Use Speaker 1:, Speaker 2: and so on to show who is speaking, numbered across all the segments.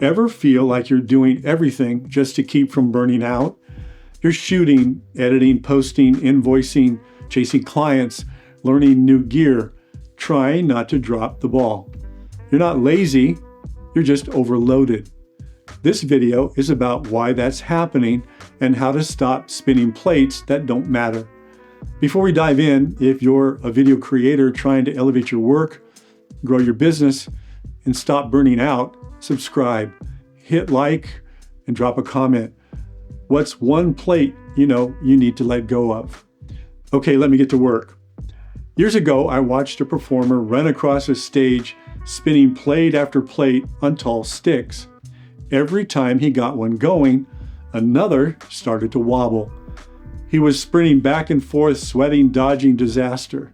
Speaker 1: Ever feel like you're doing everything just to keep from burning out? You're shooting, editing, posting, invoicing, chasing clients, learning new gear, trying not to drop the ball. You're not lazy, you're just overloaded. This video is about why that's happening and how to stop spinning plates that don't matter. Before we dive in, if you're a video creator trying to elevate your work, grow your business, and stop burning out, subscribe, hit like, and drop a comment. What's one plate you need to let go of? Okay, let me get to work. Years ago, I watched a performer run across a stage spinning plate after plate on tall sticks. Every time he got one going, another started to wobble. He was sprinting back and forth, sweating, dodging disaster.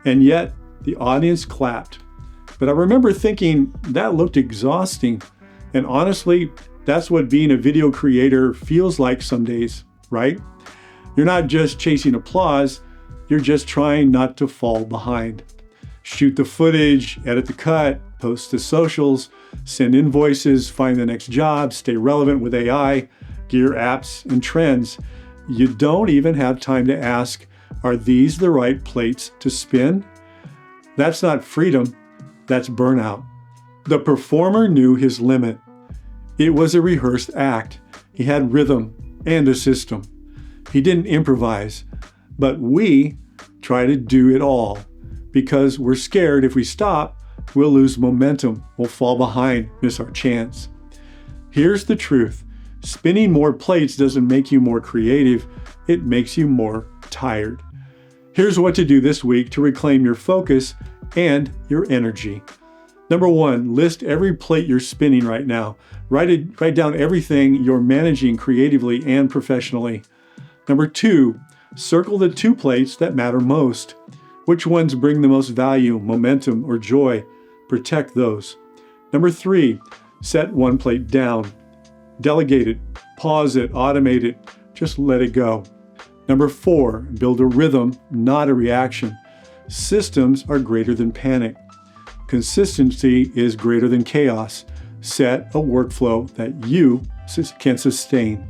Speaker 1: And yet, the audience clapped. But I remember thinking that looked exhausting. And honestly, that's what being a video creator feels like some days, right? You're not just chasing applause, you're just trying not to fall behind. Shoot the footage, edit the cut, post to socials, send invoices, find the next job, stay relevant with AI, gear apps, and trends. You don't even have time to ask, are these the right plates to spin? That's not freedom, that's burnout. The performer knew his limit. It was a rehearsed act. He had rhythm and a system. He didn't improvise, but we try to do it all because we're scared if we stop, we'll lose momentum, we'll fall behind, miss our chance. Here's the truth. Spinning more plates doesn't make you more creative, it makes you more tired. Here's what to do this week to reclaim your focus and your energy. Number one, list every plate you're spinning right now. Write down everything you're managing creatively and professionally. Number two, circle the 2 plates that matter most. Which ones bring the most value, momentum, or joy? Protect those. Number 3, set 1 plate down. Delegate it, pause it, automate it, just let it go. Number 4, build a rhythm, not a reaction. Systems are greater than panic. Consistency is greater than chaos. Set a workflow that you can sustain.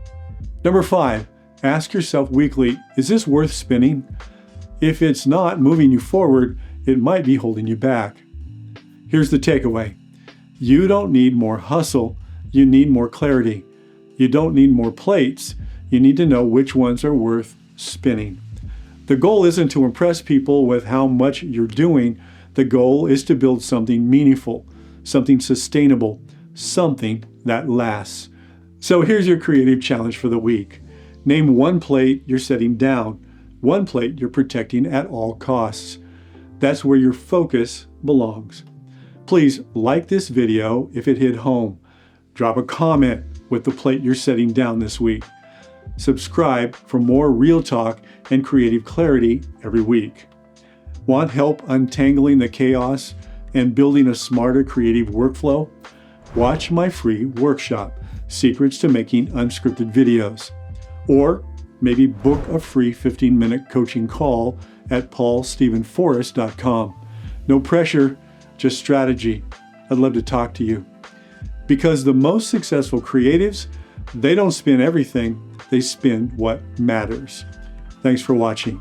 Speaker 1: Number 5, ask yourself weekly, is this worth spinning? If it's not moving you forward, it might be holding you back. Here's the takeaway. You don't need more hustle, you need more clarity. You don't need more plates, you need to know which ones are worth spinning. The goal isn't to impress people with how much you're doing. The goal is to build something meaningful, something sustainable, something that lasts. So here's your creative challenge for the week. Name 1 plate you're setting down, 1 plate you're protecting at all costs. That's where your focus belongs. Please like this video if it hit home. Drop a comment with the plate you're setting down this week. Subscribe for more real talk and creative clarity every week. Want help untangling the chaos and building a smarter creative workflow? Watch my free workshop, Secrets to Making Unscripted Videos. Or maybe book a free 15-minute coaching call at paulstephenforrest.com. No pressure, just strategy. I'd love to talk to you. Because the most successful creatives, they don't spin everything, they spin what matters. Thanks for watching.